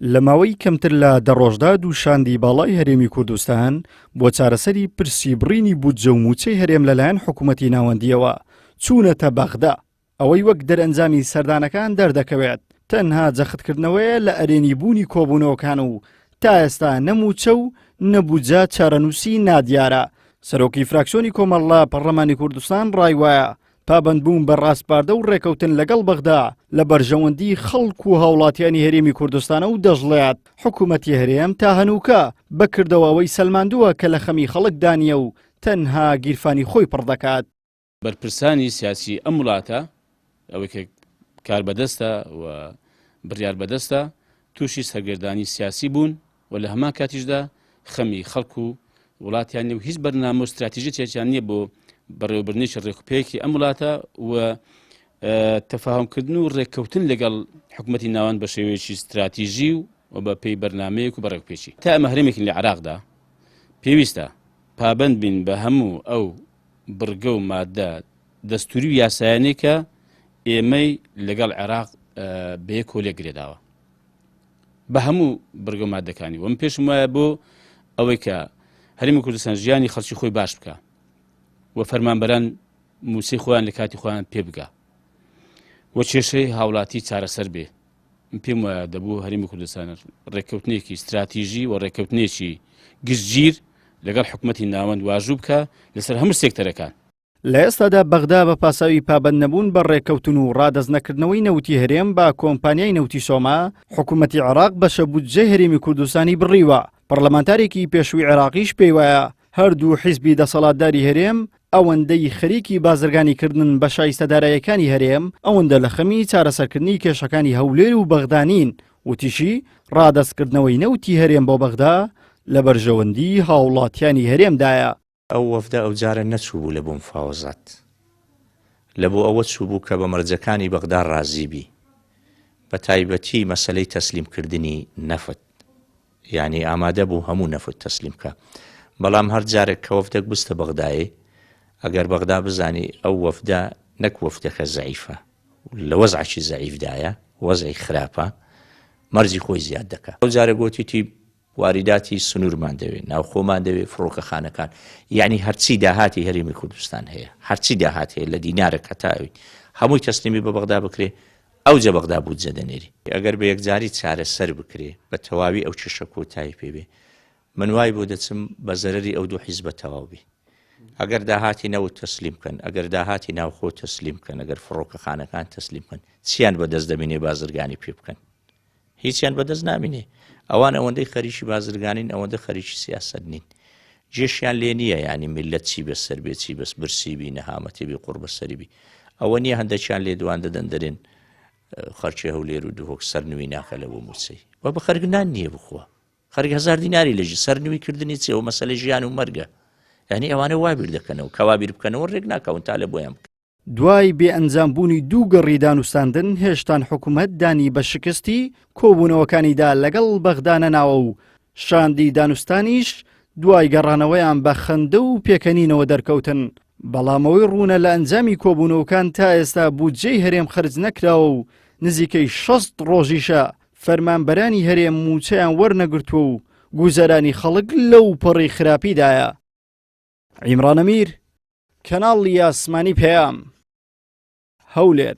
لە ماوەی کەمتر لە 10 ڕۆژدا دووشاندی باڵای هەرێمی کوردستان بۆ چارەسەری پرسی بڕینی بودجە و موچەی هەرێم لەلایەن حکوومەتی ناوەندیەوە چوونەتە بەغدا. ئەوەی وەک دەرئەنجامی سەردانەکان دەردەکەوێت تەنها جەختکردنەوەیە لە ئەرێنی بوونی کۆبوونەوەکان و تا ئێستا نەموچە و نەبوجە چارەنووسی نادیارە. سەرۆکی فراکسیۆنی کۆمەڵە پەرلەمانی کوردستان ڕای وایە پابەندبوون بە ڕاستپاردە و ڕێکەوتن لەگەڵ بەغدا لە بەرژەوەندی خەڵک و هاوڵاتیانی هەرێمی کوردستانە و دەژڵێت حکوومەتی هەرێم تا هەنووکە بەکردەوەی سەلماندووە کە لە خەمی خەڵک دانیە و تەنها گیرفانی خۆی پڕ دەکات. بەرپرسانی سیاسی ئەم وڵاتە ئەوەی کە کار بەدەستە و بڕیار بەدەستە تووشی سەرگەردانی سیاسی بوون و لە هەمان کاتیشدا خەمی خەڵک و وڵاتیان و هیچ بەرنامە و استراتیژیەکیان نییە بۆ بەڕێوەبردنی ڕێکوپێکی ئەم وڵاتە و تەفاهمکردن و ڕێککەوتن لەگەڵ حکوومەتی ناوان بە شێوەیەکی استراتیژی و بە پێی بەرنامەیەک و بەڕێکوپێکی. تا ئەمە هەرێمێکی لە عێراقدا پێویستە پابەند بین بە هەموو ئەو بڕگە و مادە دەستوری و یاسایانەی کە ئێمەی لەگەڵ عێراق بەیەک کۆلێک گرێداوە بە هەموو بڕگە و مادەکانی. وەم پێشم وایە بۆ ئەوەی کە هەرێمی کوردستان ژیانی خەڵکی خۆی باش بکە و فەرمانبەران موسەی خۆیان لە کاتی خۆیان پێ بگا و کێشەی هاوڵاتی چارەسەر بێ. پێم وایە دەبوو هەرێمی کوردستان ڕێککەوتنێکی استراتیژی و ڕێککەوتنێکی گشتگیر لەگەڵ حکوومەتی ناوەند واژوو بکە لەسەر هەموو سێکتەرەکان. لە ئێستادا بەغدا بە پاساوی پابەند نەبوون بە ڕێککەوتن و ڕادەزنەکردنەوەی نەوتی هەرێم با کۆمپانیای نەوتی سۆما حکوومەتی عێراق بەشە بودجەی هەرێمی کوردستانی بڕیوە. پەرلەمانتارێکی پێشووی عێراقیش پێی وایە هەردوو حیزبی دەسەڵاتداری هەرێم ئەوەندەی خەریکی بازرگانیکردن بە شایستەدارایەکانی هەرێم ئەوەندە لە خەمی چارەسەرکردنی کێشەکانی هەولێر و بەغدانین وتیشی ڕادەستکردنەوەی نەوتی هەرێم بۆ بەغدا لە بەرژەوەندی هاوڵاتیانی هەرێمدایە. ئەو وەفدە ئەو جارە نەچوو بوو لە بۆ مفاوەزات لە بۆ ئەوە چوو بوو کە بە مەرجەکانی بەغدا ڕازیبی بە تایبەتی مەسەلەی تەسلیمکردنی نەفت، یعنی ئامادە بوو هەموو نەفت تەسلیم کە. بەڵام هەر جارێک کە وەفدەک بستە بەغدایە ئەگەر بەغدا بزانی ئەو وەفدە نەک وەفدەکە زەعیفە لە وەزعی زەعیفدایە وەزعی خراپە مەرجی خۆی زیاد دەکات. ئەو جارە گوتیتی واریداتی سنوورمان دەوێت ناوخۆمان دەوێت فڕۆکەخانەکان، یعنی هەرچی داهاتی هەرێمی کوردستان هەیە هەرچی داهات هەیە لە دینارێک هەتاوی هەمووی تەسلیمی بە بەغدا بکرێ ئەوجە بەغدا بودجە دەنێری. ئەگەر بە یەکجاری چارەسەر بکرێ بە تەواوی ئەو چێشە کۆتایی پێبێ من وای بۆ دەچم بە زەرەری ئەو دوو حیزبە تەواو بێ. ئەگەر داهاتی نەوت تەسلیم بکەن ئەگەر داهاتی ناوخۆ تەسلیم بکەن ئەگەر فڕۆکەخانەکان تەسلیم بکەن چیان بەدەست دەبینێ بازرگانی پێ بکەن؟ هیچیان بەدەست نامینێ. ئەوان ئەوەندەی خەریکی بازرگانین ئەوەندە خەریکی سیاسەت نین. جێشیان لێ نییە ینی میلەت چی بەسەر بێ چی بەس برسی بی نەهامەتی بی قوڕ بەسەری بی. ئەوە نییە هەندێکیان لێ دوان دەدەن دەرێن خەرچی هەولێر و دووهۆک سەرنووی ناکە لە بۆ موچەی وە بە خەرگنان نییە بخۆ خەرگ 1000 دیناری لەژی سەرنووی کردنی چێ و مەسەلەی ژیان و مەرگە. یعنی ئەوانە وابیر دەکەنەوە کەوابیر بکەنەوە ڕێک ناکەون تا لە بۆیان بکەن. دوای بێئەنجامبوونی دوو گەڕی دانوستاندن هێشتان حکوومەت دانی بە شکستی کۆبوونەوەکانیدا لەگەڵ بەغدانە ناوە و شاندی دانوستانیش دوای گەڕانەوەیان بە خەندە و پێکەنینەوە دەرکەوتن. بەڵامەوەی ڕوونە لە ئەنجامی کۆبوونەوەکان تا ئێستا بودجەی هەرێم خرج نەکراوە و نزیکەی 60 ڕۆژیشە فەرمانبەرانی هەرێم موچەیان وەرنەگرتووە و گوزەرانی خەڵک لەو پەڕی خراپیدایە. عیمران ئەمیر کەناڵی ئاسمانی پێیام هەولێر.